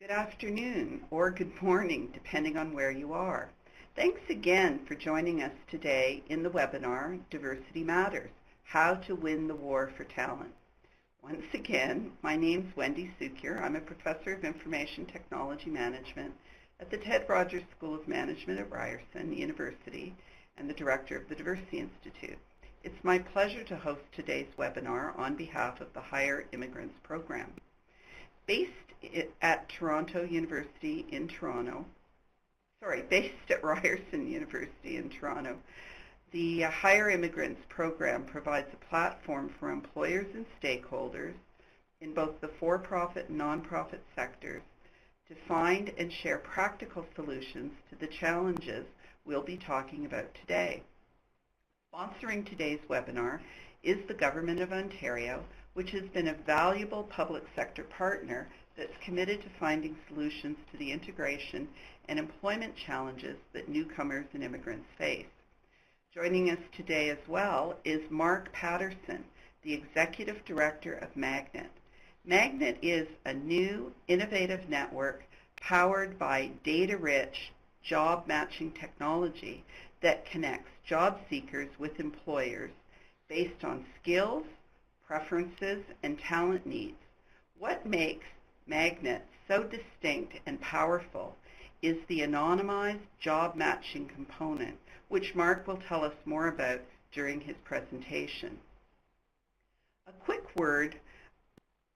Good afternoon or good morning, depending on where you are. Thanks again for joining us today in the webinar, Diversity Matters, How to Win the War for Talent. Once again, my name's Wendy Sukier. I'm a professor of Information Technology Management at the Ted Rogers School of Management at Ryerson University and the director of the Diversity Institute. It's my pleasure to host today's webinar on behalf of the Higher Immigrants Program. Based at Ryerson University in Toronto, the Higher Immigrants Program provides a platform for employers and stakeholders in both the for-profit and non-profit sectors to find and share practical solutions to the challenges we'll be talking about today. Sponsoring today's webinar is the Government of Ontario, which has been a valuable public sector partner that's committed to finding solutions to the integration and employment challenges that newcomers and immigrants face. Joining us today as well is Mark Patterson, the Executive Director of Magnet. Magnet is a new, innovative network powered by data-rich job matching technology that connects job seekers with employers based on skills, preferences, and talent needs. What makes Magnet so distinct and powerful is the anonymized job matching component, which Mark will tell us more about during his presentation. A quick word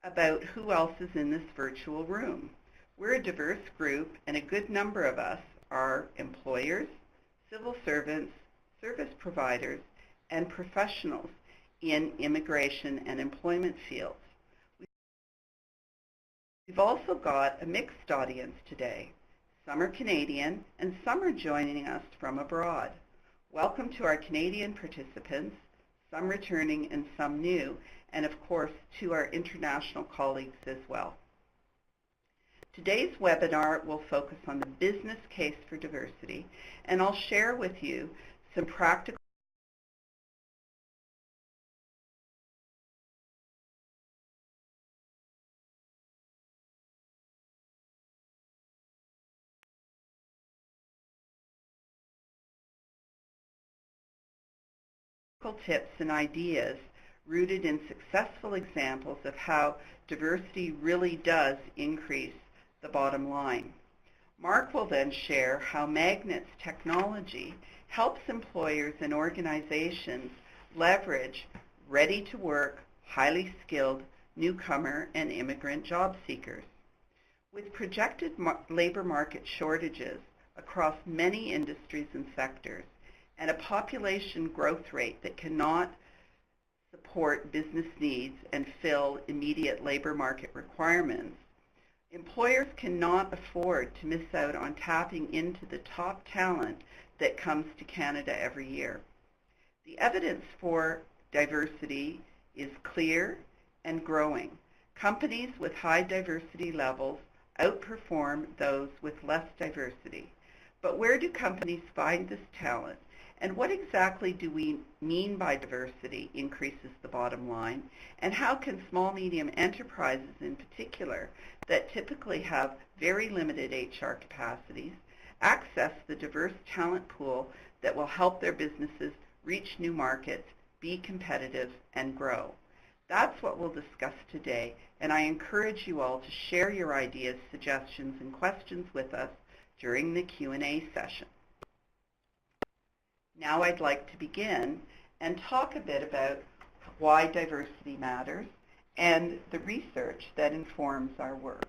about who else is in this virtual room. We're a diverse group, and a good number of us are employers, civil servants, service providers, and professionals in immigration and employment fields. We've also got a mixed audience today. Some are Canadian and some are joining us from abroad. Welcome to our Canadian participants, some returning and some new, and of course to our international colleagues as well. Today's webinar will focus on the business case for diversity, and I'll share with you some practical tips and ideas rooted in successful examples of how diversity really does increase the bottom line. Mark will then share how Magnet's technology helps employers and organizations leverage ready-to-work, highly skilled newcomer and immigrant job seekers. With projected labor market shortages across many industries and sectors, and a population growth rate that cannot support business needs and fill immediate labor market requirements, employers cannot afford to miss out on tapping into the top talent that comes to Canada every year. The evidence for diversity is clear and growing. Companies with high diversity levels outperform those with less diversity. But where do companies find this talent? And what exactly do we mean by diversity increases the bottom line? And how can small-medium enterprises in particular that typically have very limited HR capacities access the diverse talent pool that will help their businesses reach new markets, be competitive, and grow? That's what we'll discuss today, and I encourage you all to share your ideas, suggestions, and questions with us during the Q&A session. Now I'd like to begin and talk a bit about why diversity matters and the research that informs our work.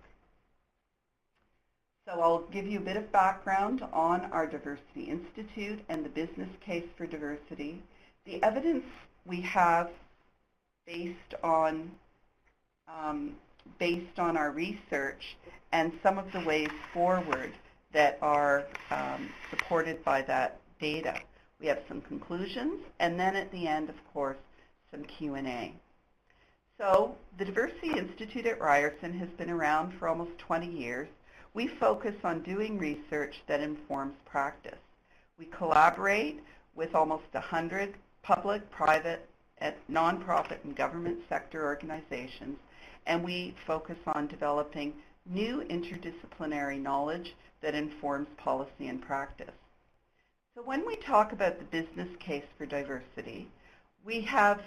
So I'll give you a bit of background on our Diversity Institute and the business case for diversity, the evidence we have based on our research, and some of the ways forward that are supported by that data. We have some conclusions, and then at the end, of course, some Q&A. So the Diversity Institute at Ryerson has been around for almost 20 years. We focus on doing research that informs practice. We collaborate with almost 100 public, private, nonprofit, and government sector organizations, and we focus on developing new interdisciplinary knowledge that informs policy and practice. So when we talk about the business case for diversity, we have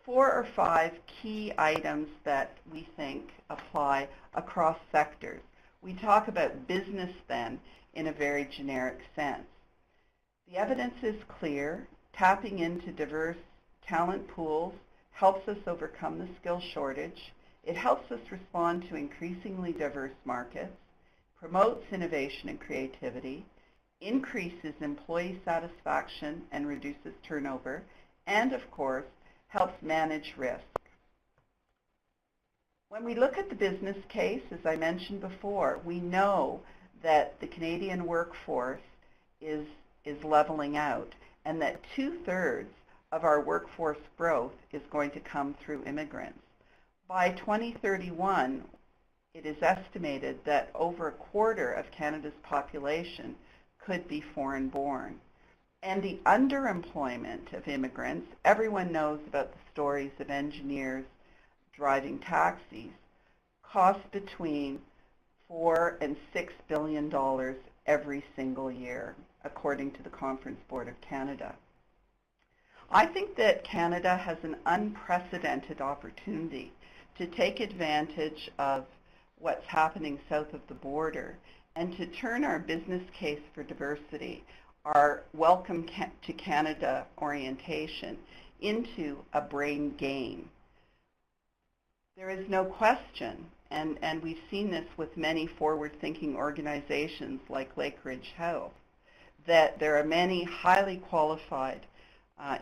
4 or 5 key items that we think apply across sectors. We talk about business then in a very generic sense. The evidence is clear. Tapping into diverse talent pools helps us overcome the skill shortage. It helps us respond to increasingly diverse markets, promotes innovation and creativity, increases employee satisfaction and reduces turnover, and of course, helps manage risk. When we look at the business case, as I mentioned before, we know that the Canadian workforce is leveling out, and that 2/3 of our workforce growth is going to come through immigrants. By 2031, it is estimated that over a quarter of Canada's population could be foreign-born. And the underemployment of immigrants, everyone knows about the stories of engineers driving taxis, costs between $4 and $6 billion every single year, according to the Conference Board of Canada. I think that Canada has an unprecedented opportunity to take advantage of what's happening south of the border and to turn our business case for diversity, our welcome to Canada orientation, into a brain game. There is no question, and we've seen this with many forward-thinking organizations like Lakeridge Health, that there are many highly qualified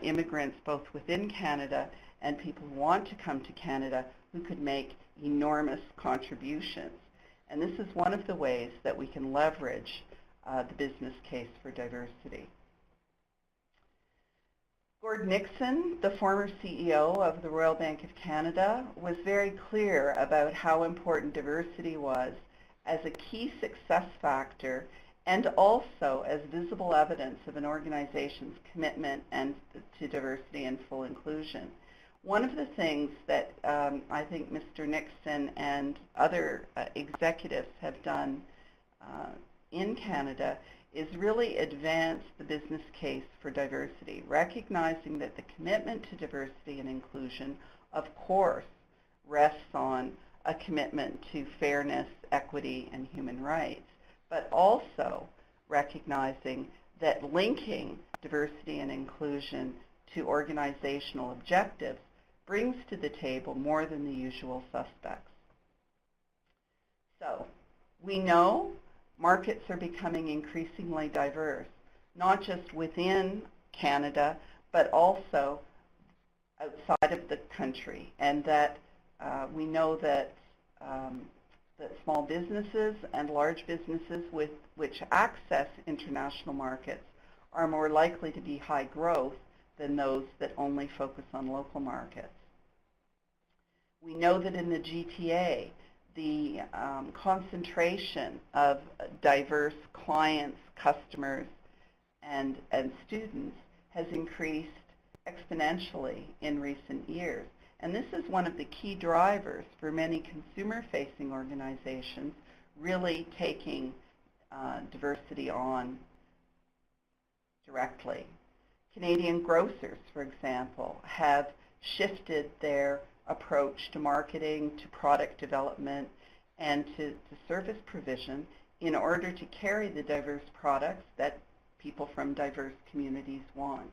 immigrants both within Canada and people who want to come to Canada who could make enormous contributions. And this is one of the ways that we can leverage the business case for diversity. Gord Nixon, the former CEO of the Royal Bank of Canada, was very clear about how important diversity was as a key success factor and also as visible evidence of an organization's commitment to diversity and full inclusion. One of the things that I think Mr. Nixon and other executives have done in Canada is really advance the business case for diversity, recognizing that the commitment to diversity and inclusion, of course, rests on a commitment to fairness, equity, and human rights, but also recognizing that linking diversity and inclusion to organizational objectives brings to the table more than the usual suspects. So, we know markets are becoming increasingly diverse, not just within Canada, but also outside of the country, and that we know that that small businesses and large businesses which access international markets are more likely to be high growth than those that only focus on local markets. We know that in the GTA, the concentration of diverse clients, customers, and students has increased exponentially in recent years. And this is one of the key drivers for many consumer-facing organizations really taking diversity on directly. Canadian grocers, for example, have shifted their approach to marketing, to product development, and to service provision in order to carry the diverse products that people from diverse communities want.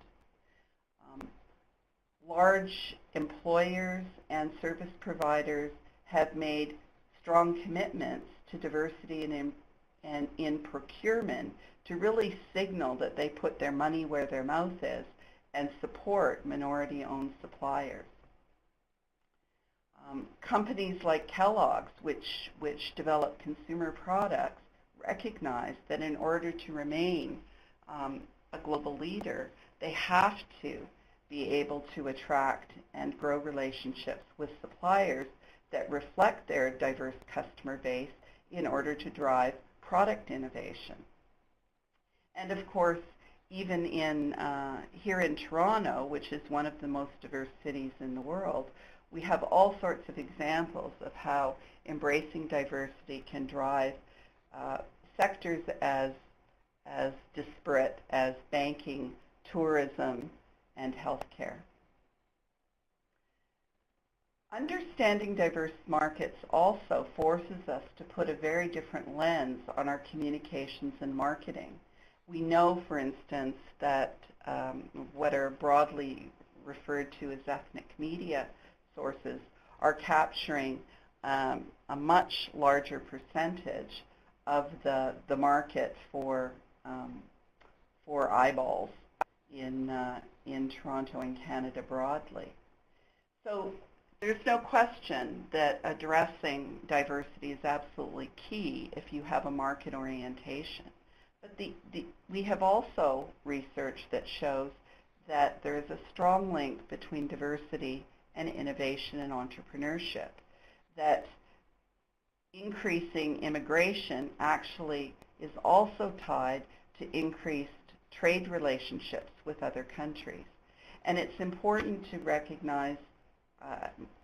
Large employers and service providers have made strong commitments to diversity and in procurement to really signal that they put their money where their mouth is and support minority-owned suppliers. Companies like Kellogg's, which develop consumer products, recognize that in order to remain a global leader, they have to be able to attract and grow relationships with suppliers that reflect their diverse customer base in order to drive product innovation. And of course, even here in Toronto, which is one of the most diverse cities in the world, we have all sorts of examples of how embracing diversity can drive sectors as disparate as banking, tourism, and healthcare. Understanding diverse markets also forces us to put a very different lens on our communications and marketing. We know, for instance, that what are broadly referred to as ethnic media sources are capturing a much larger percentage of the market for eyeballs in Toronto and Canada broadly. So there's no question that addressing diversity is absolutely key if you have a market orientation. But we have also research that shows that there is a strong link between diversity and innovation and entrepreneurship, that increasing immigration actually is also tied to increased trade relationships with other countries. And it's important to recognize,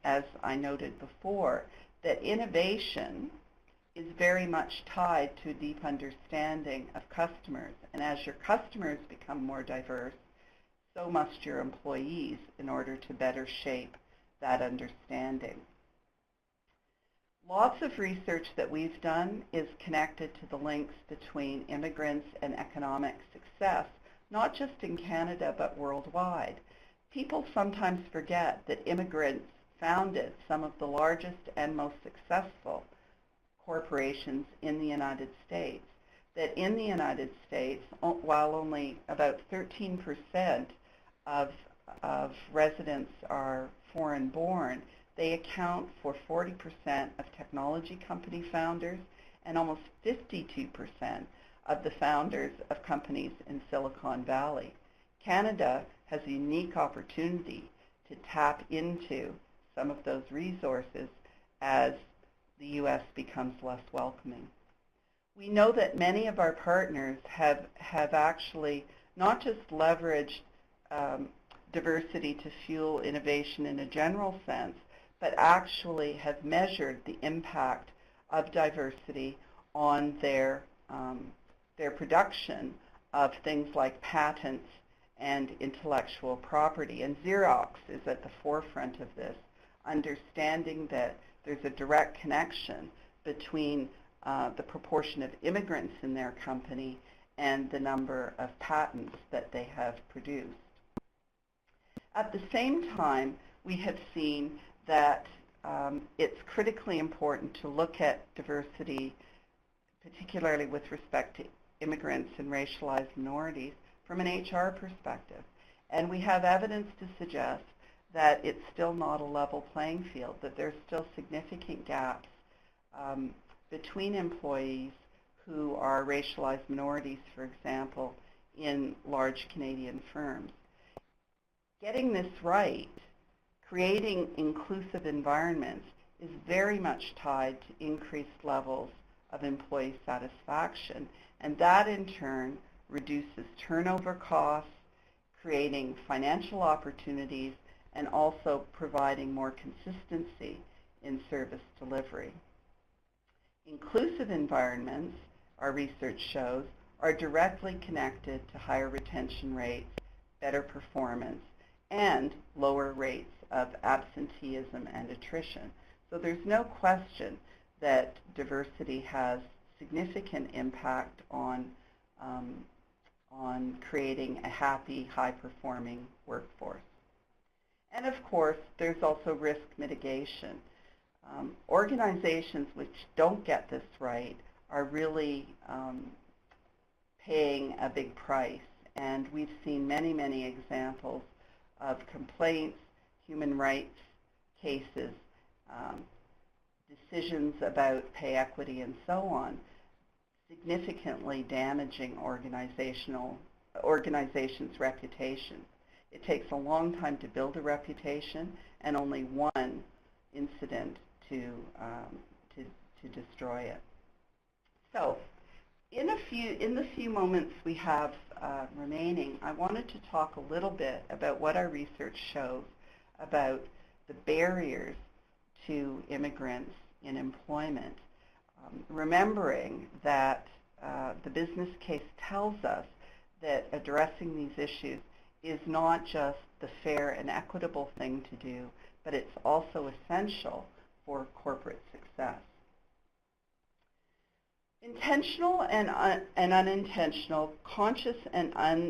as I noted before, that innovation is very much tied to a deep understanding of customers. And as your customers become more diverse, so must your employees in order to better shape that understanding. Lots of research that we've done is connected to the links between immigrants and economic success, not just in Canada but worldwide. People sometimes forget that immigrants founded some of the largest and most successful corporations in the United States. That in the United States, while only about 13% of residents are foreign-born, they account for 40% of technology company founders and almost 52% of the founders of companies in Silicon Valley. Canada has a unique opportunity to tap into some of those resources as the U.S. becomes less welcoming. We know that many of our partners have actually not just leveraged diversity to fuel innovation in a general sense, but actually have measured the impact of diversity on their production of things like patents and intellectual property. And Xerox is at the forefront of this, understanding that there's a direct connection between the proportion of immigrants in their company and the number of patents that they have produced. At the same time, we have seen that it's critically important to look at diversity, particularly with respect to immigrants and racialized minorities, from an HR perspective. And we have evidence to suggest that it's still not a level playing field, that there's still significant gaps between employees who are racialized minorities, for example, in large Canadian firms. Getting this right, creating inclusive environments, is very much tied to increased levels of employee satisfaction, and that in turn reduces turnover costs, creating financial opportunities, and also providing more consistency in service delivery. Inclusive environments, our research shows, are directly connected to higher retention rates, better performance, and lower rates of absenteeism and attrition. So there's no question that diversity has significant impact on creating a happy, high-performing workforce. And of course, there's also risk mitigation. Organizations which don't get this right are really paying a big price. And we've seen many, many examples of complaints, human rights cases, decisions about pay equity, and so on, significantly damaging organizations' reputation. It takes a long time to build a reputation, and only one incident to destroy it. So, in the few moments we have remaining, I wanted to talk a little bit about what our research shows about the barriers to immigrants in employment, remembering that the business case tells us that addressing these issues is not just the fair and equitable thing to do, but it's also essential for corporate success. Intentional and unintentional, conscious and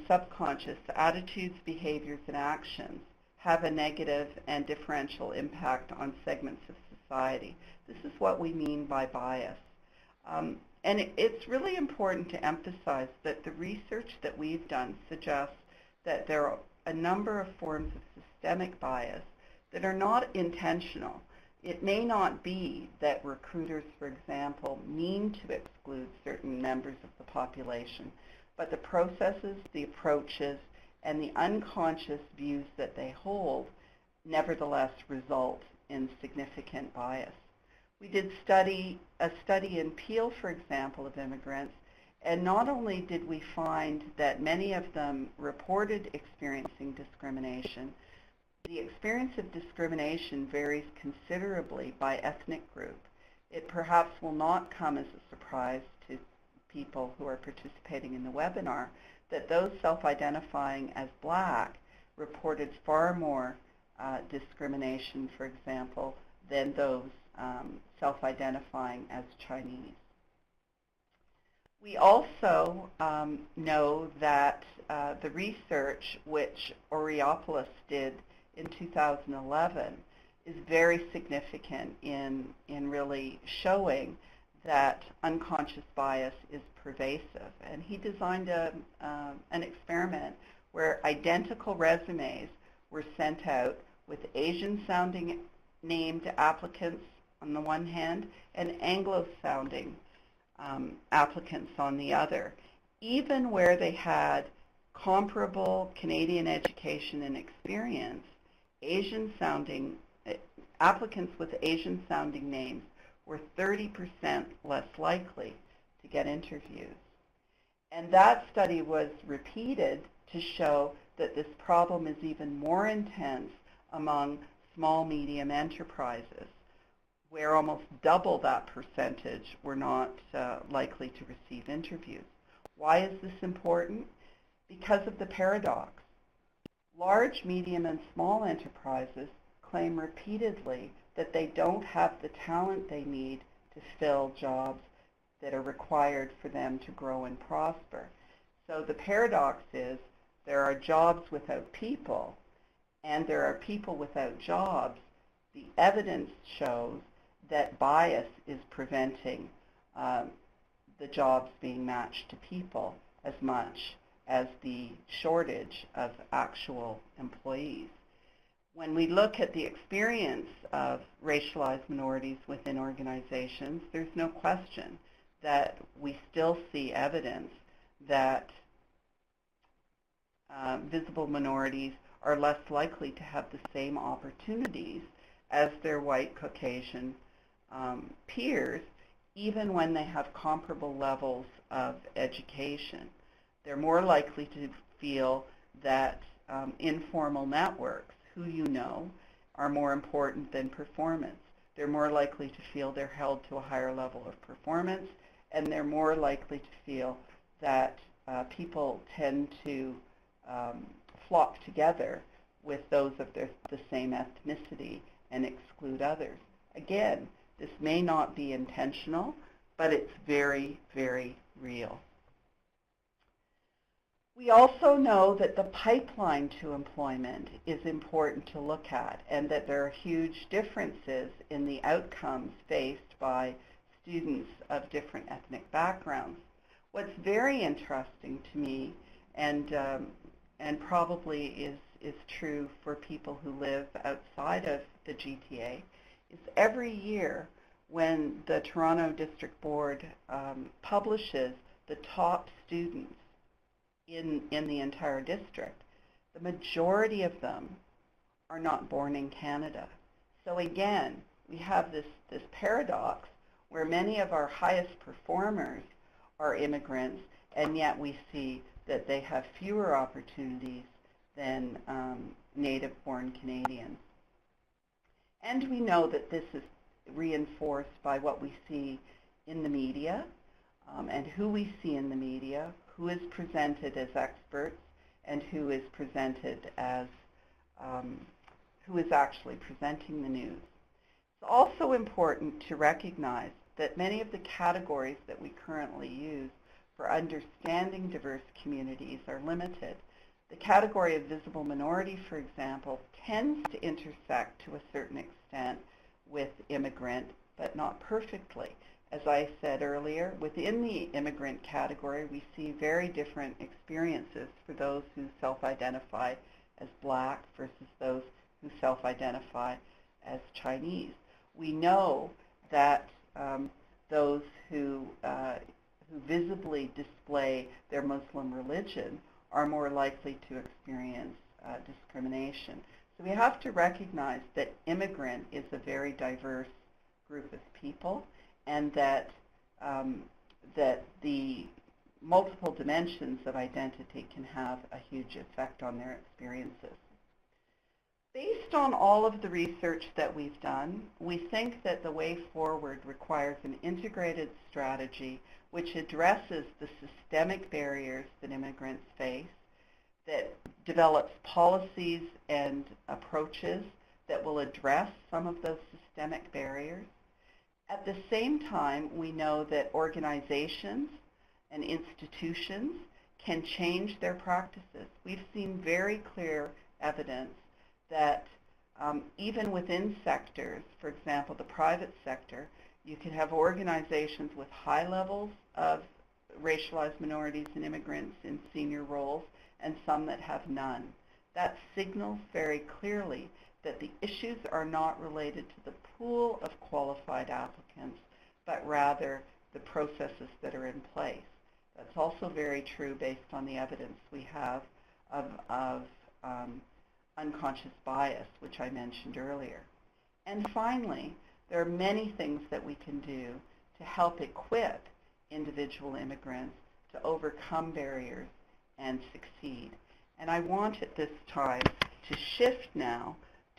subconscious attitudes, behaviors, and actions have a negative and differential impact on segments of society. This is what we mean by bias. And it's really important to emphasize that the research that we've done suggests that there are a number of forms of systemic bias that are not intentional. It may not be that recruiters, for example, mean to exclude certain members of the population, but the processes, the approaches, and the unconscious views that they hold nevertheless result in significant bias. We did a study in Peel, for example, of immigrants, and not only did we find that many of them reported experiencing discrimination, the experience of discrimination varies considerably by ethnic group. It perhaps will not come as a surprise to people who are participating in the webinar that those self-identifying as Black reported far more discrimination, for example, than those self-identifying as Chinese. We also know that the research which Oreopoulos did in 2011 is very significant in really showing that unconscious bias is pervasive. And he designed an experiment where identical resumes were sent out with Asian-sounding named applicants on the one hand and Anglo-sounding applicants on the other, even where they had comparable Canadian education and experience. Asian-sounding applicants with Asian-sounding names were 30% less likely to get interviews. And that study was repeated to show that this problem is even more intense among small, medium enterprises, where almost double that percentage were not likely to receive interviews. Why is this important? Because of the paradox. Large, medium, and small enterprises claim repeatedly that they don't have the talent they need to fill jobs that are required for them to grow and prosper. So the paradox is there are jobs without people, and there are people without jobs. The evidence shows that bias is preventing the jobs being matched to people as much as the shortage of actual employees. When we look at the experience of racialized minorities within organizations, there's no question that we still see evidence that visible minorities are less likely to have the same opportunities as their white Caucasian peers, even when they have comparable levels of education. They're more likely to feel that informal networks, who you know, are more important than performance. They're more likely to feel they're held to a higher level of performance, and they're more likely to feel that people tend to flock together with those of the same ethnicity and exclude others. Again, this may not be intentional, but it's very, very real. We also know that the pipeline to employment is important to look at, and that there are huge differences in the outcomes faced by students of different ethnic backgrounds. What's very interesting to me, and probably is true for people who live outside of the GTA, is every year when the Toronto District Board publishes the top students in the entire district, the majority of them are not born in Canada. So again, we have this paradox where many of our highest performers are immigrants, and yet we see that they have fewer opportunities than native-born Canadians. And we know that this is reinforced by what we see in the media and who we see in the media, who is presented as experts, and who is presented as, who is actually presenting the news. It's also important to recognize that many of the categories that we currently use for understanding diverse communities are limited. The category of visible minority, for example, tends to intersect to a certain extent with immigrant, but not perfectly. As I said earlier, within the immigrant category, we see very different experiences for those who self-identify as Black versus those who self-identify as Chinese. We know that those who visibly display their Muslim religion are more likely to experience discrimination. So we have to recognize that immigrant is a very diverse group of people, and that that the multiple dimensions of identity can have a huge effect on their experiences. Based on all of the research that we've done, we think that the way forward requires an integrated strategy which addresses the systemic barriers that immigrants face, that develops policies and approaches that will address some of those systemic barriers. At the same time, we know that organizations and institutions can change their practices. We've seen very clear evidence that even within sectors, for example, the private sector, you can have organizations with high levels of racialized minorities and immigrants in senior roles and some that have none. That signals very clearly that the issues are not related to the pool of qualified applicants, but rather the processes that are in place. That's also very true based on the evidence we have of unconscious bias, which I mentioned earlier. And finally, there are many things that we can do to help equip individual immigrants to overcome barriers and succeed. And I want at this time to shift now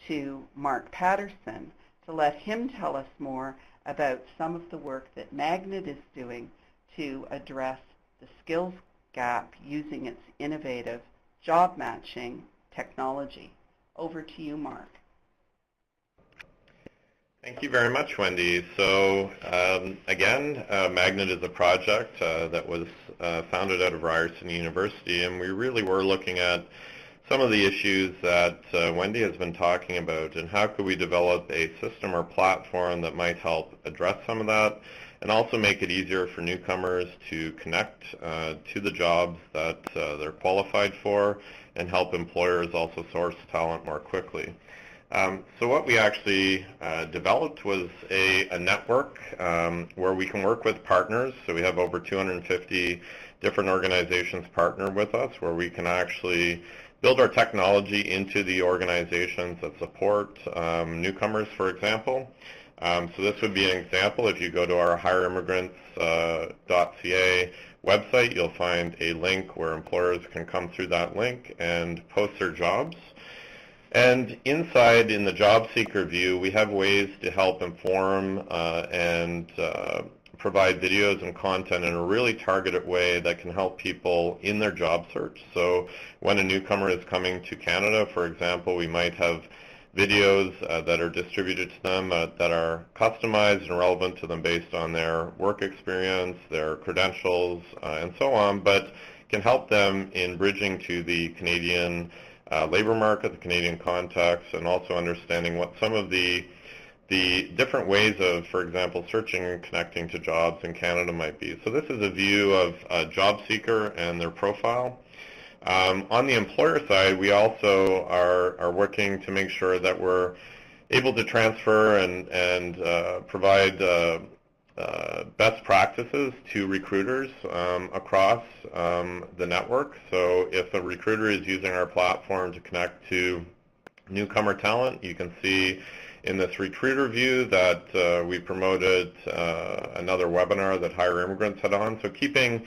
to Mark Patterson to let him tell us more about some of the work that Magnet is doing to address the skills gap using its innovative job matching technology. Over to you, Mark. Thank you very much, Wendy. So again, Magnet is a project that was founded out of Ryerson University, and we really were looking at some of the issues that Wendy has been talking about, and how could we develop a system or platform that might help address some of that, and also make it easier for newcomers to connect to the jobs that they're qualified for, and help employers also source talent more quickly. So what we actually developed was a network where we can work with partners. So we have over 250 different organizations partner with us, where we can actually build our technology into the organizations that support newcomers, for example. So this would be an example. If you go to our hireimmigrants.ca website, you'll find a link where employers can come through that link and post their jobs. And inside, in the job seeker view, we have ways to help inform and provide videos and content in a really targeted way that can help people in their job search. So when a newcomer is coming to Canada, for example, we might have videos that are distributed to them that are customized and relevant to them based on their work experience, their credentials, and so on, but can help them in bridging to the Canadian labor market, the Canadian context, and also understanding what some of the different ways of, for example, searching and connecting to jobs in Canada might be. So this is a view of a job seeker and their profile. On the employer side, we also are working to make sure that we're able to transfer and provide best practices to recruiters across the network. So if a recruiter is using our platform to connect to newcomer talent, you can see in this recruiter view that we promoted another webinar that Hire Immigrants had on. So keeping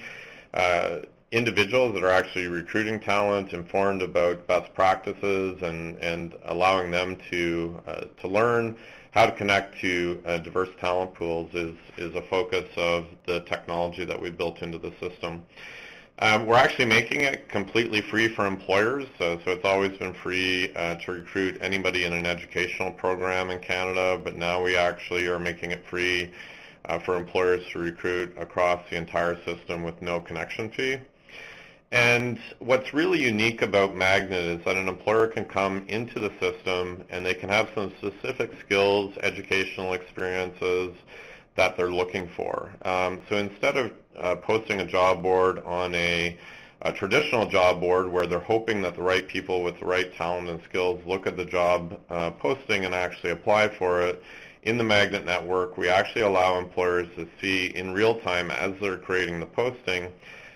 individuals that are actually recruiting talent, informed about best practices, and allowing them to learn how to connect to diverse talent pools is a focus of the technology that we built into the system. We're actually making it completely free for employers, so it's always been free to recruit anybody in an educational program in Canada, but now we actually are making it free for employers to recruit across the entire system with no connection fee. And what's really unique about Magnet is that an employer can come into the system and they can have some specific skills, educational experiences that they're looking for. So instead of posting a job board on a traditional job board where they're hoping that the right people with the right talent and skills look at the job posting and actually apply for it, in the Magnet network, we actually allow employers to see in real time as they're creating the posting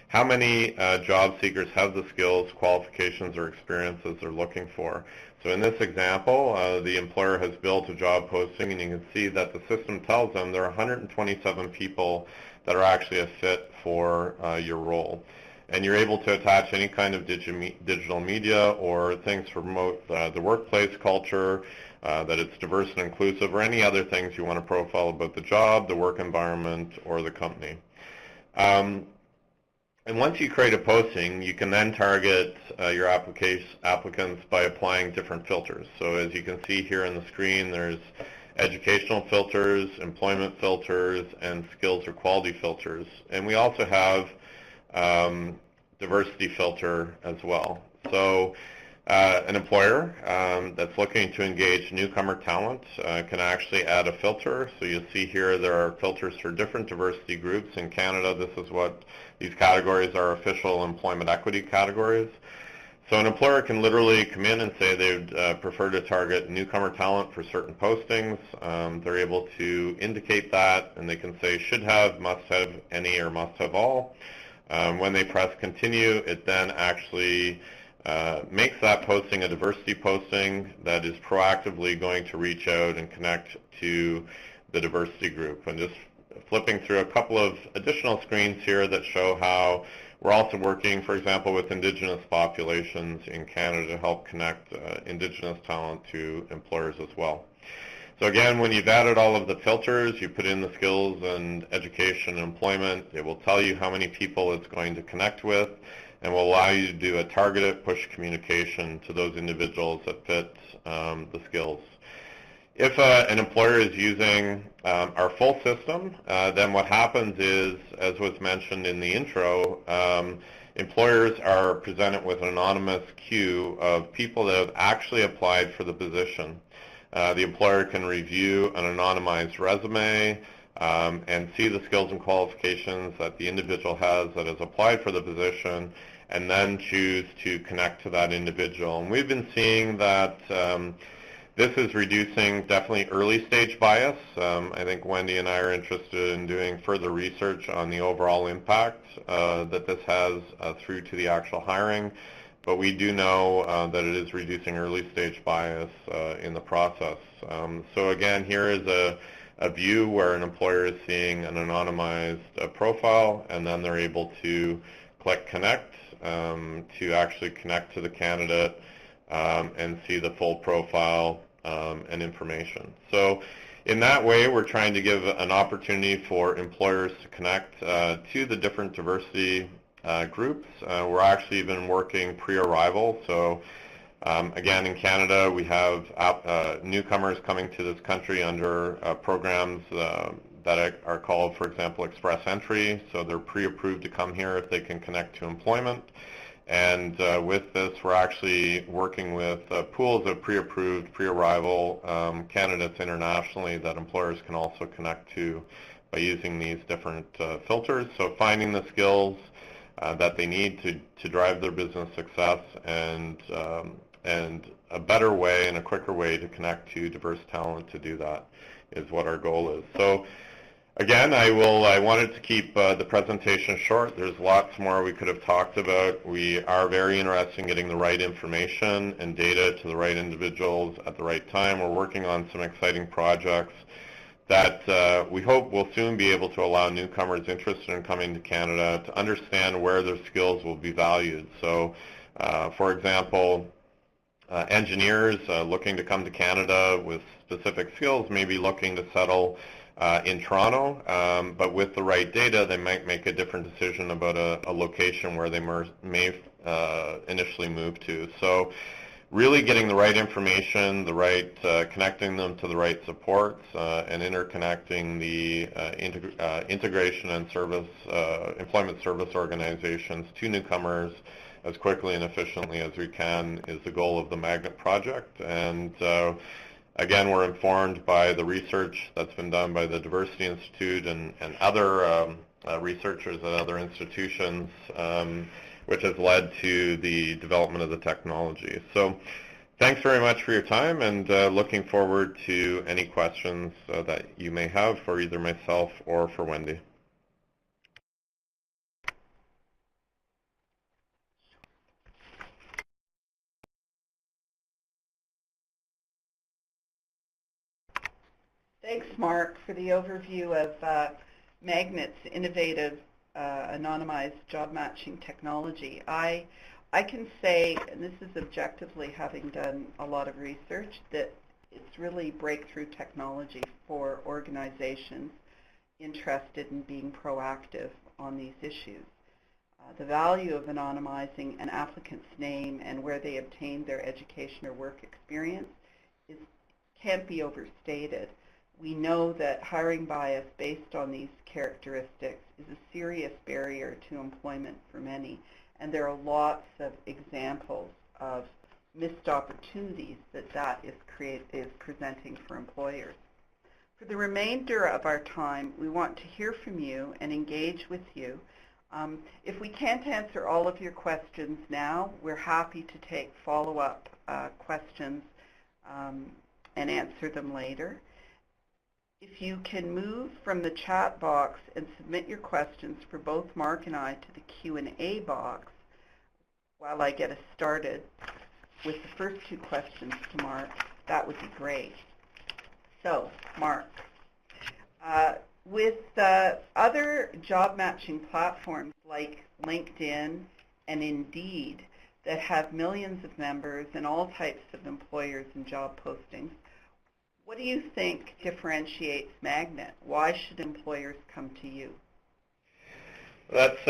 how many job seekers have the skills, qualifications, or experiences they're looking for. So in this example, the employer has built a job posting, and you can see that the system tells them there are 127 people that are actually a fit for your role. And you're able to attach any kind of digital media or things to promote the workplace culture, that it's diverse and inclusive, or any other things you want to profile about the job, the work environment, or the company. And once you create a posting, you can then target your applicants by applying different filters. So as you can see here on the screen, there's educational filters, employment filters, and skills or quality filters. And we also have diversity filter as well. So an employer that's looking to engage newcomer talent can actually add a filter. So you'll see here there are filters for different diversity groups. In Canada, this is what these categories are: official employment equity categories. So an employer can literally come in and say they'd prefer to target newcomer talent for certain postings. They're able to indicate that, and they can say should have, must have any, or must have all. When they press continue, it then actually makes that posting a diversity posting that is proactively going to reach out and connect to the diversity group. And just flipping through a couple of additional screens here that show how we're also working, for example, with Indigenous populations in Canada to help connect Indigenous talent to employers as well. So again, when you've added all of the filters, you put in the skills and education and employment, it will tell you how many people it's going to connect with, and will allow you to do a targeted push communication to those individuals that fit the skills. If an employer is using our full system, then what happens is, as was mentioned in the intro, employers are presented with an anonymous queue of people that have actually applied for the position. The employer can review an anonymized resume and see the skills and qualifications that the individual has that has applied for the position, and then choose to connect to that individual. And we've been seeing that this is reducing definitely early stage bias. I think Wendy and I are interested in doing further research on the overall impact that this has through to the actual hiring. But we do know that it is reducing early stage bias in the process. So again, here is a view where an employer is seeing an anonymized profile, and then they're able to click connect to actually connect to the candidate and see the full profile and information. So in that way, we're trying to give an opportunity for employers to connect to the different diversity groups. We're actually even working pre-arrival. So again, in Canada, we have newcomers coming to this country under programs that are called, for example, Express Entry. So they're pre-approved to come here if they can connect to employment. And with this, we're actually working with pools of pre-approved, pre-arrival candidates internationally that employers can also connect to by using these different filters. So finding the skills that they need to drive their business success, and a better way and a quicker way to connect to diverse talent to do that is what our goal is. So again, I wanted to keep the presentation short. There's lots more we could have talked about. We are very interested in getting the right information and data to the right individuals at the right time. We're working on some exciting projects that we hope will soon be able to allow newcomers interested in coming to Canada to understand where their skills will be valued. So, for example, engineers looking to come to Canada with specific skills may be looking to settle in Toronto, but with the right data, they might make a different decision about a location where they may initially move to. So really getting the right information, connecting them to the right supports, and interconnecting the integration and employment service organizations to newcomers as quickly and efficiently as we can is the goal of the Magnet project. And again, we're informed by the research that's been done by the Diversity Institute and other researchers at other institutions, which has led to the development of the technology. So thanks very much for your time, and looking forward to any questions that you may have for either myself or for Wendy. Thanks, Mark, for the overview of Magnet's innovative anonymized job matching technology. I can say, and this is objectively having done a lot of research, that it's really breakthrough technology for organizations interested in being proactive on these issues. The value of anonymizing an applicant's name and where they obtained their education or work experience can't be overstated. We know that hiring bias based on these characteristics is a serious barrier to employment for many, and there are lots of examples of missed opportunities that is presenting for employers. For the remainder of our time, we want to hear from you and engage with you. If we can't answer all of your questions now, we're happy to take follow-up questions and answer them later. If you can move from the chat box and submit your questions for both Mark and I to the Q&A box while I get us started with the first two questions to Mark, that would be great. So, Mark, with other job matching platforms like LinkedIn and Indeed that have millions of members and all types of employers and job postings, what do you think differentiates Magnet? Why should employers come to you? That's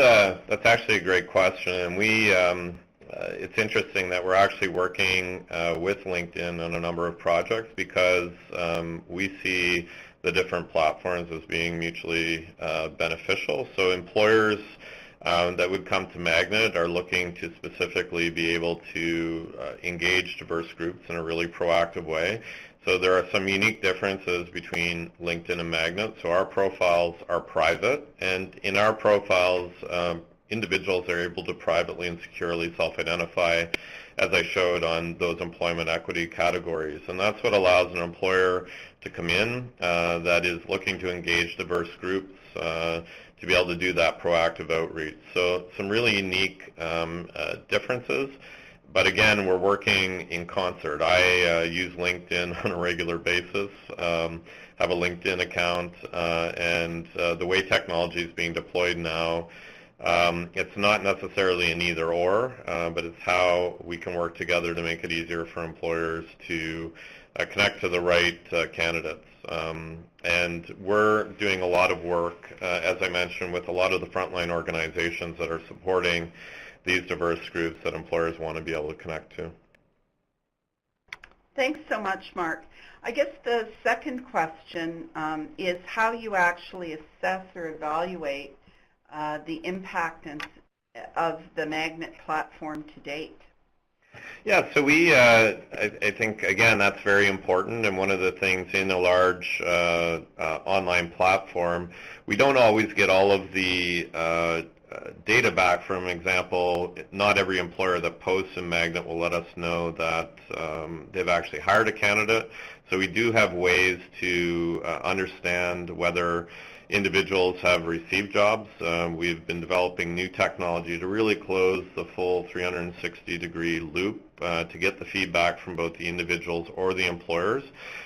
actually a great question, and it's interesting that we're actually working with LinkedIn on a number of projects because we see the different platforms as being mutually beneficial. So employers that would come to Magnet are looking to specifically be able to engage diverse groups in a really proactive way. So there are some unique differences between LinkedIn and Magnet. So our profiles are private, and in our profiles, individuals are able to privately and securely self-identify, as I showed on those employment equity categories. And that's what allows an employer to come in that is looking to engage diverse groups to be able to do that proactive outreach. So some really unique differences. But again, we're working in concert. I use LinkedIn on a regular basis, have a LinkedIn account, and the way technology is being deployed now, it's not necessarily an either or, but it's how we can work together to make it easier for employers to connect to the right candidates. And we're doing a lot of work, as I mentioned, with a lot of the frontline organizations that are supporting these diverse groups that employers want to be able to connect to. Thanks so much, Mark. I guess the second question is how you actually assess or evaluate the impact of the Magnet platform to date. Yeah, so I think, again, that's very important, and one of the things in a large online platform, we don't always get all of the data back. For example, not every employer that posts in Magnet will let us know that they've actually hired a candidate. So we do have ways to understand whether individuals have received jobs. We've been developing new technology to really close the full 360-degree loop to get the feedback from both the individuals or the employers.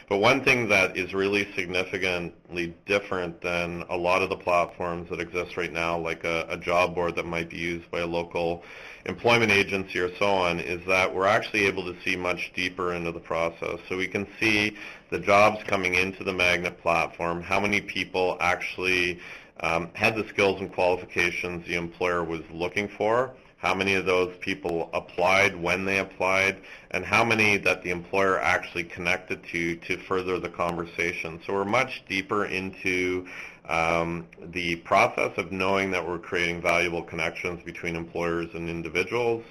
But one thing that is really significantly different than a lot of the platforms that exist right now, like a job board that might be used by a local employment agency or so on, is that we're actually able to see much deeper into the process. So we can see the jobs coming into the Magnet platform, how many people actually had the skills and qualifications the employer was looking for, how many of those people applied, when they applied, and how many that the employer actually connected to further the conversation. So we're much deeper into the process of knowing that we're creating valuable connections between employers and individuals,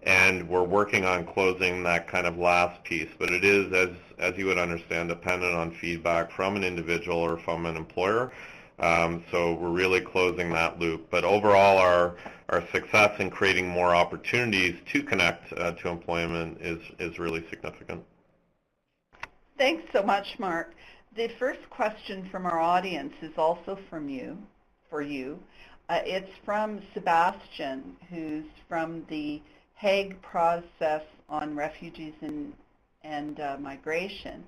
and we're working on closing that kind of last piece. But it is, as you would understand, dependent on feedback from an individual or from an employer. So we're really closing that loop. But overall, our success in creating more opportunities to connect to employment is really significant. Thanks so much, Mark. The first question from our audience is also for you. It's from Sebastian, who's from the Hague Process on Refugees and Migration.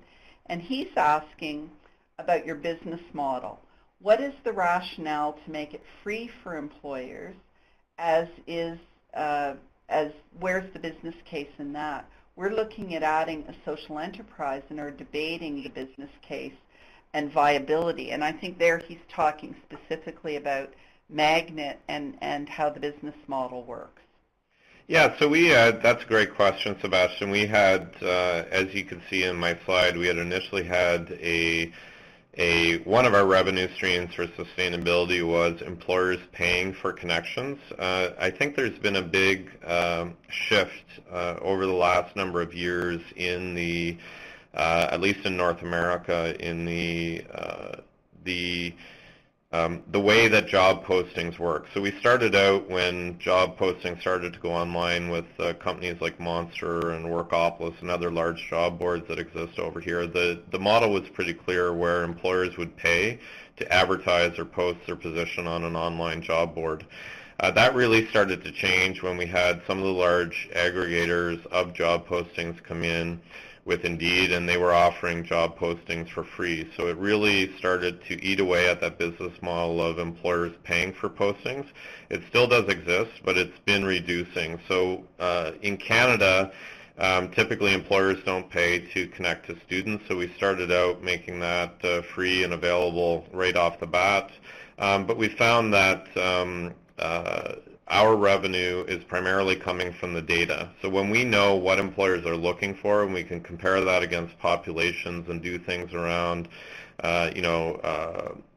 And he's asking about your business model. What is the rationale to make it free for employers, where's the business case in that? We're looking at adding a social enterprise and are debating the business case and viability. And I think there he's talking specifically about Magnet and how the business model works. Yeah, so that's a great question, Sebastian. We had, as you can see in my slide, we had initially had one of our revenue streams for sustainability was employers paying for connections. I think there's been a big shift over the last number of years in the, at least in North America, in the way that job postings work. So we started out when job postings started to go online with companies like Monster and Workopolis and other large job boards that exist over here. The model was pretty clear, where employers would pay to advertise or post their position on an online job board. That really started to change when we had some of the large aggregators of job postings come in with Indeed, and they were offering job postings for free. So it really started to eat away at that business model of employers paying for postings. It still does exist, but it's been reducing. So in Canada, typically employers don't pay to connect to students, so we started out making that free and available right off the bat. But we found that our revenue is primarily coming from the data. So when we know what employers are looking for, and we can compare that against populations and do things around,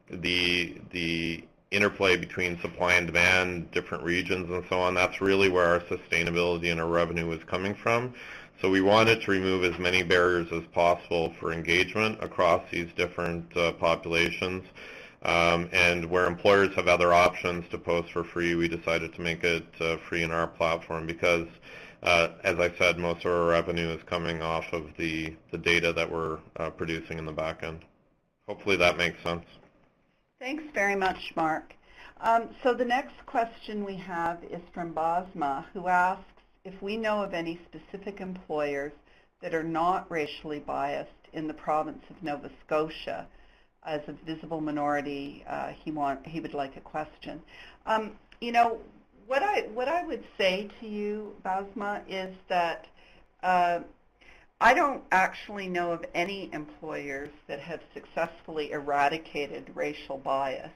the interplay between supply and demand, different regions and so on, that's really where our sustainability and our revenue is coming from. So we wanted to remove as many barriers as possible for engagement across these different populations. And where employers have other options to post for free, we decided to make it free in our platform because, as I said, most of our revenue is coming off of the data that we're producing in the back end. Hopefully that makes sense. Thanks very much, Mark. So the next question we have is from Basma, who asks if we know of any specific employers that are not racially biased in the province of Nova Scotia. As a visible minority, he would like a question. What I would say to you, Basma, is that I don't actually know of any employers that have successfully eradicated racial bias.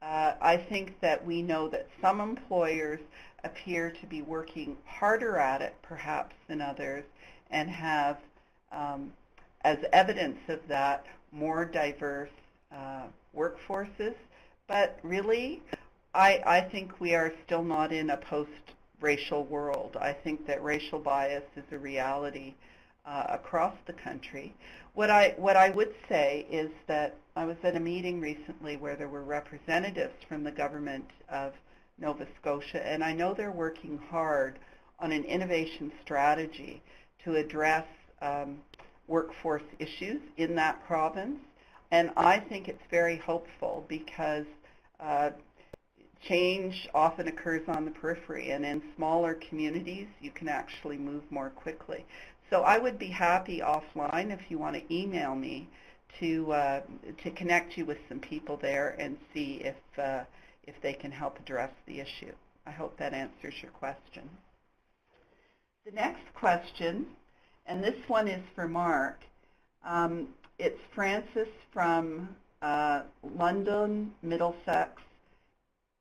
I think that we know that some employers appear to be working harder at it, perhaps, than others, and have, as evidence of that, more diverse workforces. But really, I think we are still not in a post-racial world. I think that racial bias is a reality across the country. What I would say is that I was at a meeting recently where there were representatives from the government of Nova Scotia, and I know they're working hard on an innovation strategy to address workforce issues in that province. And I think it's very hopeful because change often occurs on the periphery, and in smaller communities, you can actually move more quickly. So I would be happy offline if you want to email me to connect you with some people there and see if they can help address the issue. I hope that answers your question. The next question, and this one is for Mark. It's Francis from London, Middlesex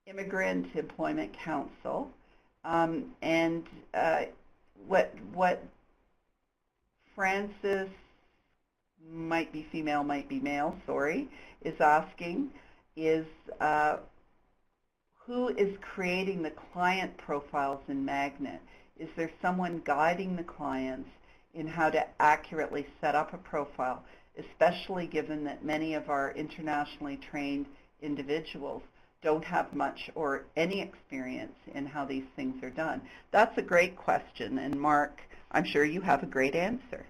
Immigrant Employment Council. And what Francis, might be female, might be male, sorry, is asking is who is creating the client profiles in Magnet? Is there someone guiding the clients in how to accurately set up a profile, especially given that many of our internationally trained individuals don't have much or any experience in how these things are done? That's a great question, and Mark, I'm sure you have a great answer.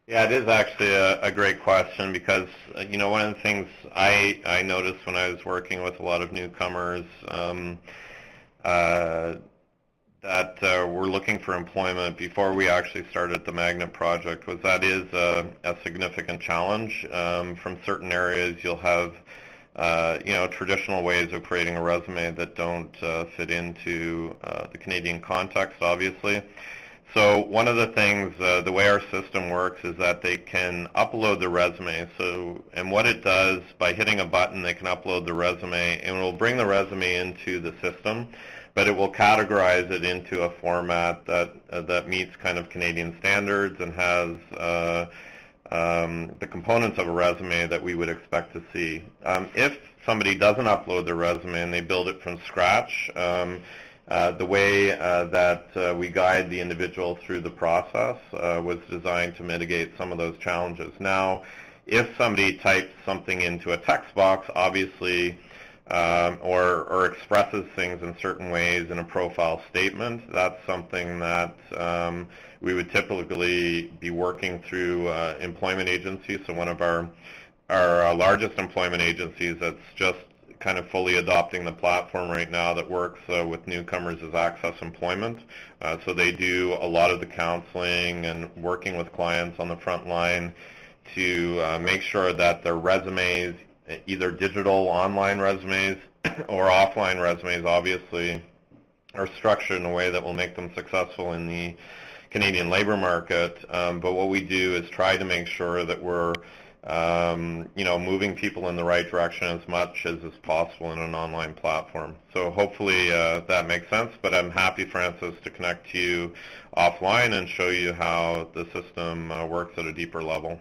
Yeah, it is actually a great question because, one of the things I noticed when I was working with a lot of newcomers that were looking for employment before we actually started the Magnet project was that is a significant challenge. From certain areas, you'll have traditional ways of creating a resume that don't fit into the Canadian context, obviously. So one of the things, the way our system works is that they can upload the resume. And what it does, by hitting a button, they can upload the resume, and it will bring the resume into the system, but it will categorize it into a format that meets kind of Canadian standards and has the components of a resume that we would expect to see. If somebody doesn't upload their resume and they build it from scratch, the way that we guide the individual through the process was designed to mitigate some of those challenges. Now, if somebody types something into a text box, obviously, or expresses things in certain ways in a profile statement, that's something that we would typically be working through employment agencies. So one of our largest employment agencies that's just kind of fully adopting the platform right now that works with newcomers is Access Employment. So they do a lot of the counseling and working with clients on the front line to make sure that their resumes, either digital online resumes or offline resumes, obviously, are structured in a way that will make them successful in the Canadian labor market. But what we do is try to make sure that we're moving people in the right direction as much as is possible in an online platform. So hopefully that makes sense, but I'm happy, Francis, to connect to you offline and show you how the system works at a deeper level.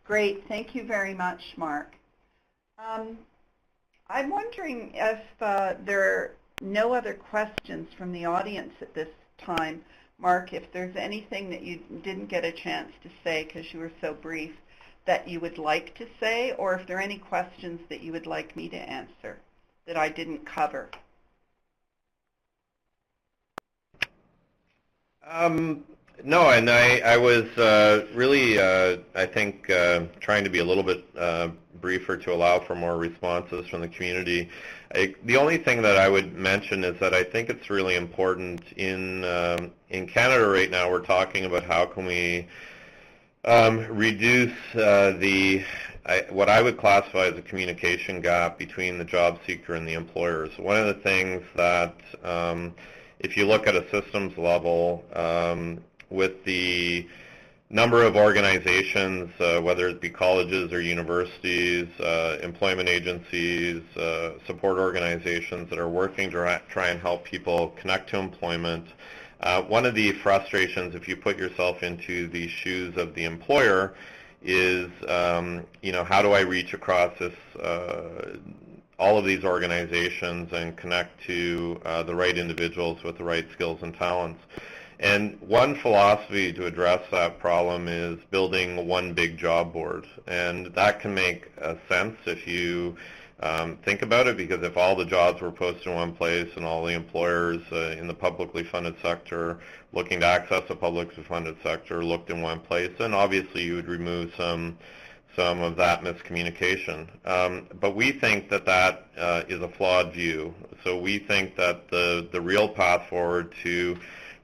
Great. Thank you very much, Mark. I'm wondering if there are no other questions from the audience at this time. Mark, if there's anything that you didn't get a chance to say because you were so brief that you would like to say, or if there are any questions that you would like me to answer that I didn't cover. No, and I was really, I think, trying to be a little bit briefer to allow for more responses from the community. The only thing that I would mention is that I think it's really important in Canada right now. We're talking about how can we reduce what I would classify as a communication gap between the job seeker and the employers. One of the things that, if you look at a systems level, with the number of organizations, whether it be colleges or universities, employment agencies, support organizations that are working to try and help people connect to employment, one of the frustrations, if you put yourself into the shoes of the employer, is how do I reach across this all of these organizations and connect to the right individuals with the right skills and talents. And one philosophy to address that problem is building one big job board. And that can make sense if you think about it, because if all the jobs were posted in one place and all the employers in the publicly funded sector looking to access the publicly funded sector looked in one place, then obviously you would remove some some of that miscommunication. But we think that that is a flawed view. So we think that the real path forward to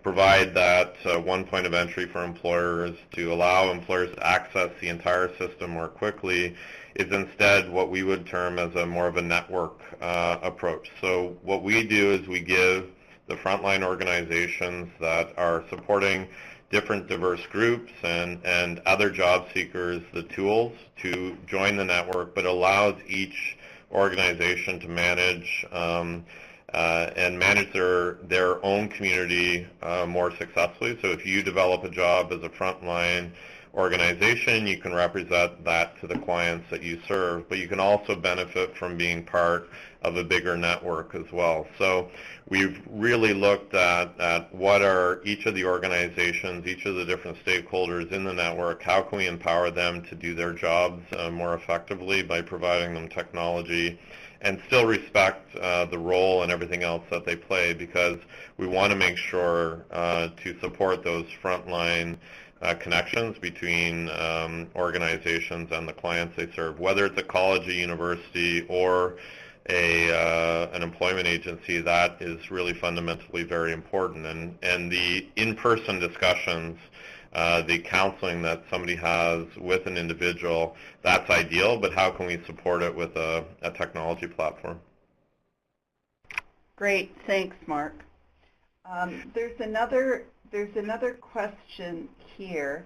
provide that one point of entry for employers, to allow employers to access the entire system more quickly, is instead what we would term as a more of a network approach. So what we do is we give the frontline organizations that are supporting different diverse groups and other job seekers the tools to join the network, but allows each organization to manage and manage their own community more successfully. So if you develop a job as a frontline organization, you can represent that to the clients that you serve, but you can also benefit from being part of a bigger network as well. So we've really looked at what are each of the organizations, each of the different stakeholders in the network, how can we empower them to do their jobs more effectively by providing them technology and still respect the role and everything else that they play, because we want to make sure to support those frontline connections between organizations and the clients they serve, whether it's a college, a university, or an employment agency. That is really fundamentally very important. And the in-person discussions, the counseling that somebody has with an individual, that's ideal, but how can we support it with a technology platform? Great, thanks, Mark. There's another question here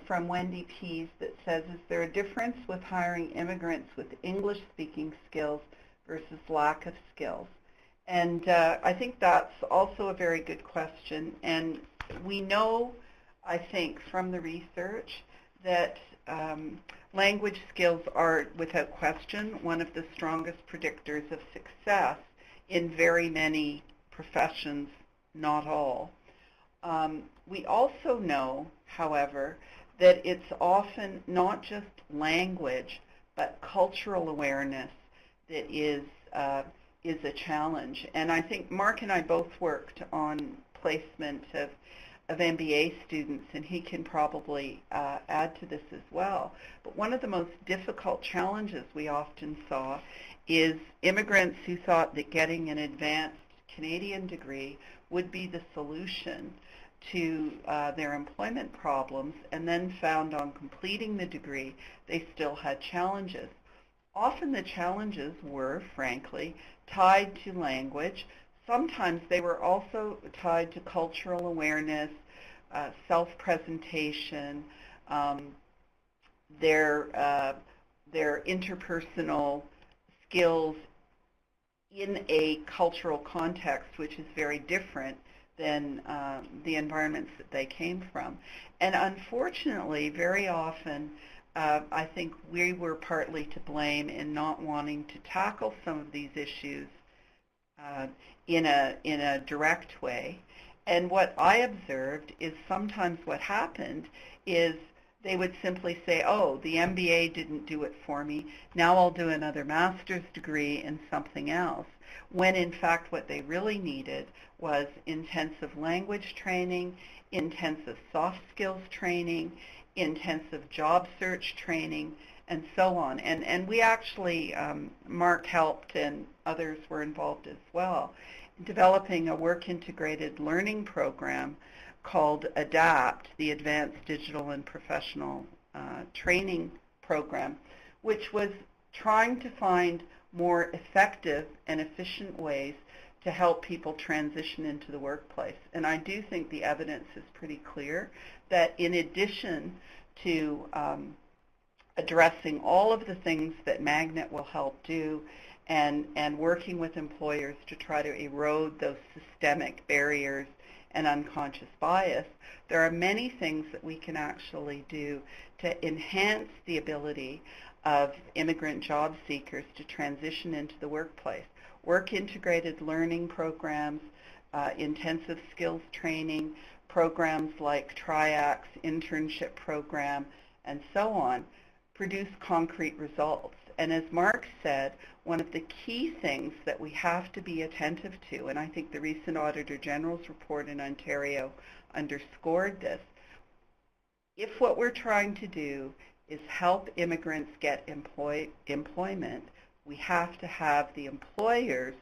from Wendy Pease that says, is there a difference with hiring immigrants with English-speaking skills versus lack of skills? And I think that's also a very good question. And we know, I think, from the research that language skills are, without question, one of the strongest predictors of success in very many professions, not all. We also know, however, that it's often not just language, but cultural awareness that is a challenge. And I think Mark and I both worked on placement of MBA students, and he can probably add to this as well. But one of the most difficult challenges we often saw is immigrants who thought that getting an advanced Canadian degree would be the solution to their employment problems, and then found on completing the degree they still had challenges. Often the challenges were, frankly, tied to language. Sometimes they were also tied to cultural awareness, self-presentation, their interpersonal skills in a cultural context which is very different than the environments that they came from. And unfortunately, very often, I think we were partly to blame in not wanting to tackle some of these issues in a direct way. And what I observed is sometimes what happened is they would simply say, oh, the MBA didn't do it for me, now I'll do another master's degree in something else, when in fact what they really needed was intensive language training, intensive soft skills training, intensive job search training, and so on. And we actually, Mark helped and others were involved as well, in developing a work-integrated learning program called ADAPT, the Advanced Digital and Professional Training Program, which was trying to find more effective and efficient ways to help people transition into the workplace. And I do think the evidence is pretty clear that in addition to addressing all of the things that Magnet will help do and working with employers to try to erode those systemic barriers and unconscious bias, there are many things that we can actually do to enhance the ability of immigrant job seekers to transition into the workplace. Work-integrated learning programs, intensive skills training, programs like TRIAC's internship program, and so on, produce concrete results. And as Mark said, one of the key things that we have to be attentive to, and I think the recent Auditor General's report in Ontario underscored this, if what we're trying to do is help immigrants get employment, we have to have the employers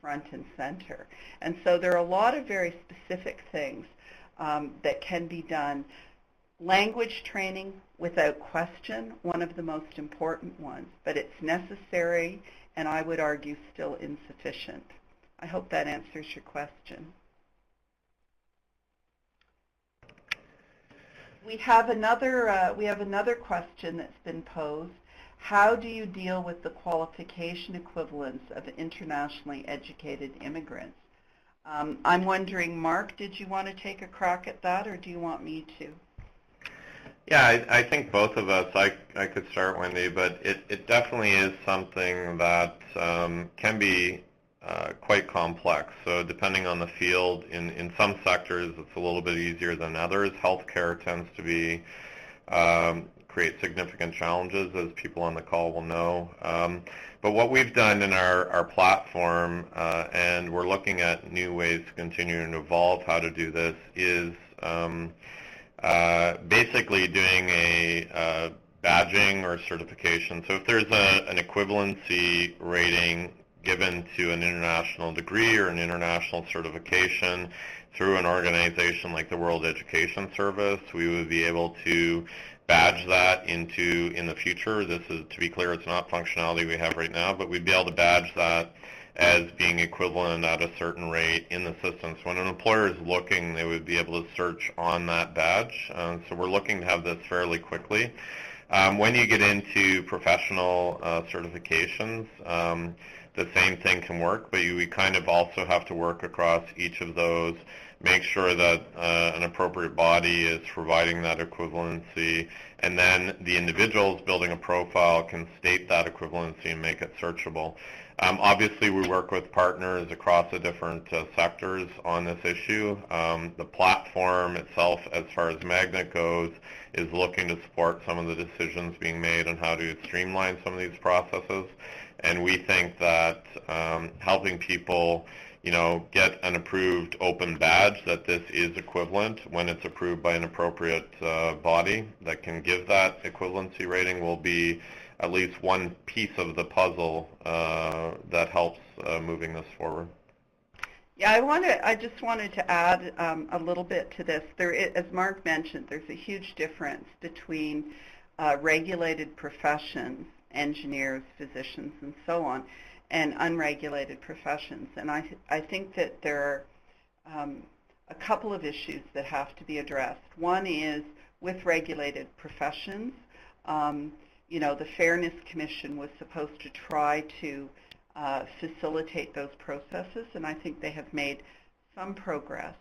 front and center. And so there are a lot of very specific things that can be done. Language training, without question, one of the most important ones, but it's necessary and I would argue still insufficient. I hope that answers your question. We have another question that's been posed. How do you deal with the qualification equivalence of internationally educated immigrants? I'm wondering, Mark, did you want to take a crack at that, or do you want me to? Yeah, I think both of us, I could start, Wendy, but it definitely is something that can be quite complex. So depending on the field, in some sectors it's a little bit easier than others. Healthcare tends to be create significant challenges, as people on the call will know. But what we've done in our platform, and we're looking at new ways to continue to evolve how to do this, is basically doing a badging or certification. So if there's an equivalency rating given to an international degree or an international certification through an organization like the World Education Service, we would be able to badge that in the future. This is, to be clear, it's not functionality we have right now, but we'd be able to badge that as being equivalent at a certain rate in the system. So when an employer is looking, they would be able to search on that badge. So we're looking to have this fairly quickly. When you get into professional certifications, the same thing can work, but we kind of also have to work across each of those, make sure that an appropriate body is providing that equivalency, and then the individuals building a profile can state that equivalency and make it searchable. Obviously, we work with partners across the different sectors on this issue. The platform itself, as far as Magnet goes, is looking to support some of the decisions being made on how to streamline some of these processes. And we think that helping people, get an approved open badge that this is equivalent when it's approved by an appropriate body that can give that equivalency rating will be at least one piece of the puzzle that helps moving this forward. Yeah, I just wanted to add a little bit to this. There is, as Mark mentioned, there's a huge difference between regulated professions, engineers, physicians, and so on, and unregulated professions. And I think that there are a couple of issues that have to be addressed. One is with regulated professions. The Fairness Commission was supposed to try to facilitate those processes, and I think they have made some progress.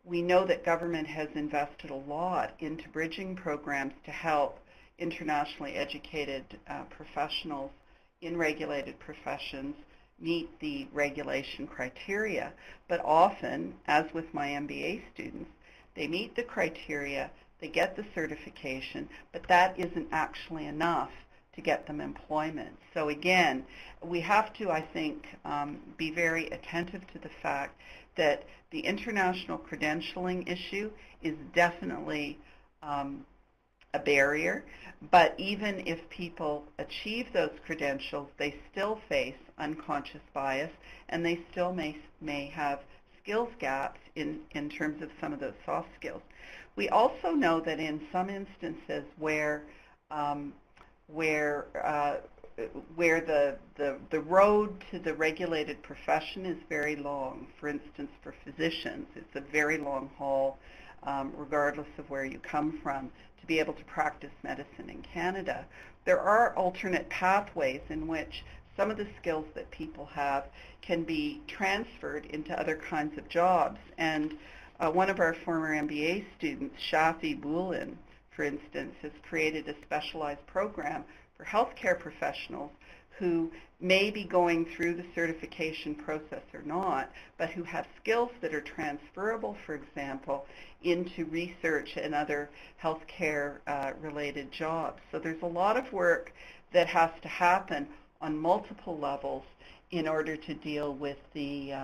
We know that government has invested a lot into bridging programs to help internationally educated professionals in regulated professions meet the regulation criteria. But often, as with my MBA students, they meet the criteria, they get the certification, but that isn't actually enough to get them employment. So again, we have to, I think, be very attentive to the fact that the international credentialing issue is definitely a barrier, but even if people achieve those credentials, they still face unconscious bias, and they still may have skills gaps in terms of some of those soft skills. We also know that in some instances where the road to the regulated profession is very long, for instance, for physicians, it's a very long haul, regardless of where you come from, to be able to practice medicine in Canada. There are alternate pathways in which some of the skills that people have can be transferred into other kinds of jobs. And one of our former MBA students, Shafi Boulin, for instance, has created a specialized program for healthcare professionals who may be going through the certification process or not, but who have skills that are transferable, for example, into research and other healthcare related jobs. So there's a lot of work that has to happen on multiple levels in order to deal with the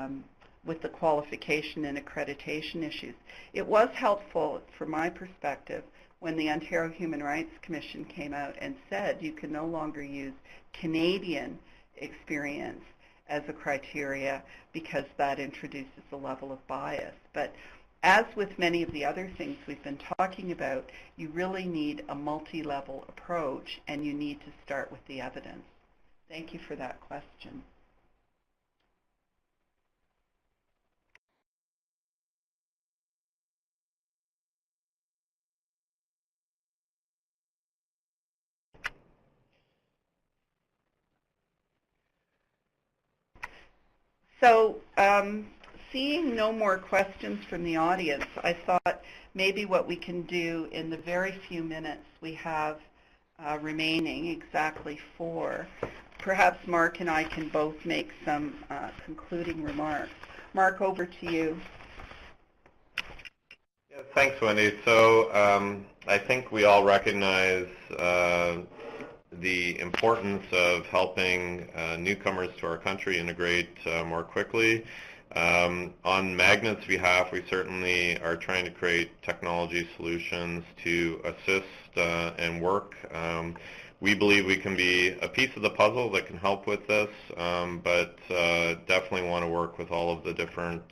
qualification and accreditation issues. It was helpful, from my perspective, when the Ontario Human Rights Commission came out and said you can no longer use Canadian experience as a criteria because that introduces a level of bias. But as with many of the other things we've been talking about, you really need a multi-level approach, and you need to start with the evidence. Thank you for that question. So seeing no more questions from the audience, I thought maybe what we can do in the very few minutes we have remaining, exactly 4, perhaps Mark and I can both make some concluding remarks. Mark, over to you. Yes, thanks, Wendy. So I think we all recognize the importance of helping newcomers to our country integrate more quickly. On Magnet's behalf, we certainly are trying to create technology solutions to assist and work. We believe we can be a piece of the puzzle that can help with this, but definitely want to work with all of the different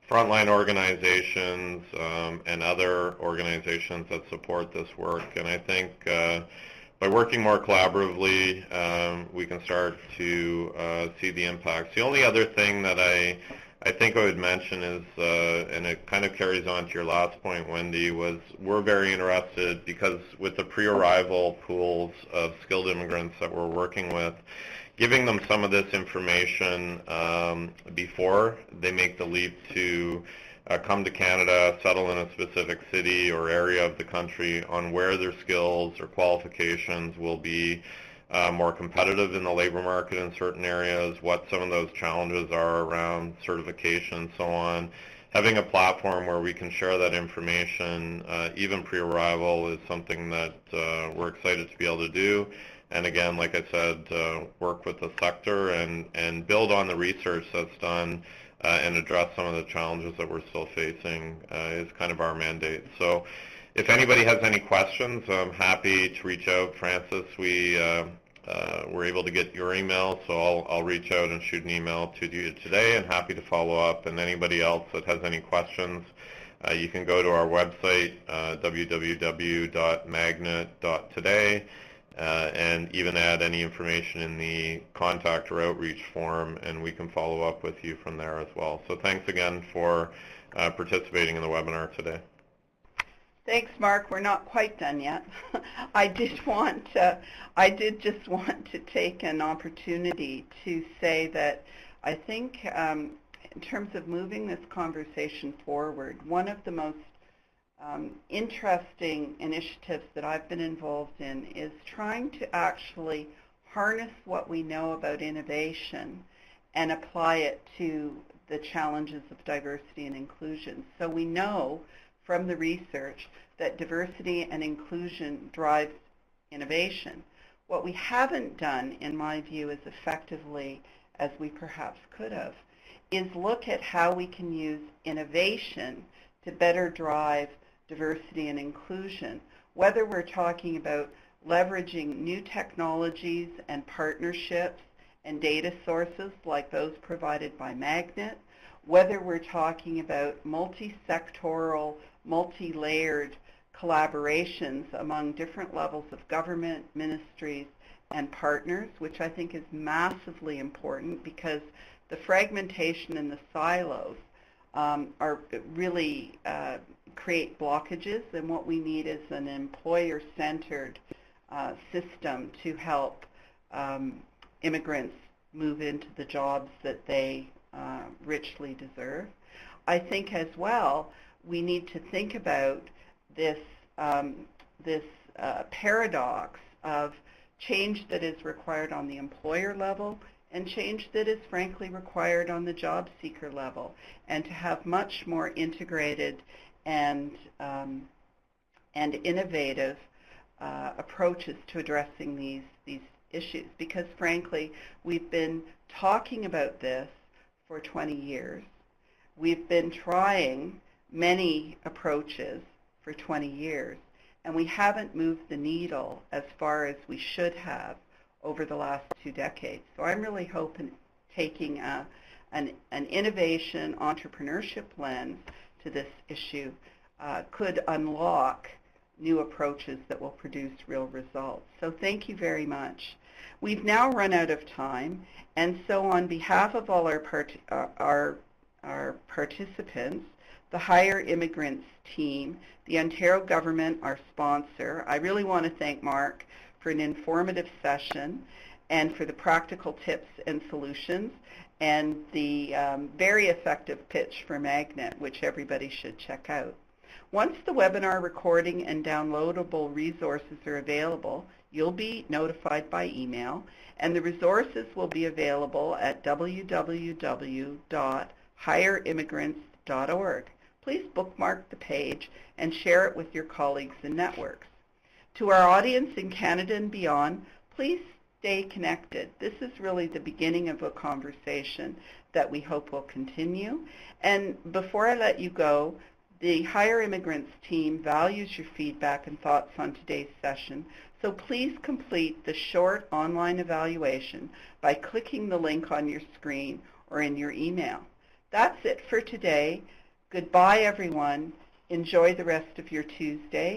frontline organizations and other organizations that support this work. And I think by working more collaboratively, we can start to see the impacts. The only other thing that I think I would mention is, and it kind of carries on to your last point, Wendy, was we're very interested because with the pre-arrival pools of skilled immigrants that we're working with, giving them some of this information before they make the leap to come to Canada, settle in a specific city or area of the country, on where their skills or qualifications will be more competitive in the labor market in certain areas, what some of those challenges are around certification and so on. Having a platform where we can share that information, even pre-arrival, is something that we're excited to be able to do. And again, like I said, work with the sector and build on the research that's done and address some of the challenges that we're still facing is kind of our mandate. So if anybody has any questions, I'm happy to reach out. Francis, we were able to get your email, so I'll reach out and shoot an email to you today, and happy to follow up. And anybody else that has any questions, you can go to our website, www.magnet.today, and even add any information in the contact or outreach form, and we can follow up with you from there as well. So thanks again for participating in the webinar today. Thanks, Mark. We're not quite done yet. I did just want to take an opportunity to say that I think in terms of moving this conversation forward, one of the most interesting initiatives that I've been involved in is trying to actually harness what we know about innovation and apply it to the challenges of diversity and inclusion. So we know from the research that diversity and inclusion drives innovation. What we haven't done, in my view, as effectively as we perhaps could have, is look at how we can use innovation to better drive diversity and inclusion, whether we're talking about leveraging new technologies and partnerships and data sources like those provided by Magnet, whether we're talking about multi-sectoral, multi-layered collaborations among different levels of government, ministries, and partners, which I think is massively important because the fragmentation and the silos are really create blockages, and what we need is an employer-centered system to help immigrants move into the jobs that they richly deserve. I think as well we need to think about this paradox of change that is required on the employer level and change that is frankly required on the job seeker level, and to have much more integrated and innovative approaches to addressing these issues, because frankly we've been talking about this for 20 years. We've been trying many approaches for 20 years, and we haven't moved the needle as far as we should have over the last 2 decades. So I'm really hoping taking an innovation entrepreneurship lens to this issue could unlock new approaches that will produce real results. So thank you very much. We've now run out of time, and so on behalf of all our participants, the Hire Immigrants team, the Ontario government, our sponsor, I really want to thank Mark for an informative session and for the practical tips and solutions and the very effective pitch for Magnet, which everybody should check out. Once the webinar recording and downloadable resources are available, you'll be notified by email, and the resources will be available at www.hireimmigrants.org. Please bookmark the page and share it with your colleagues and networks. To our audience in Canada and beyond, please stay connected. This is really the beginning of a conversation that we hope will continue. And before I let you go, the Hire Immigrants team values your feedback and thoughts on today's session, so please complete the short online evaluation by clicking the link on your screen or in your email. That's it for today. Goodbye, everyone. Enjoy the rest of your Tuesday.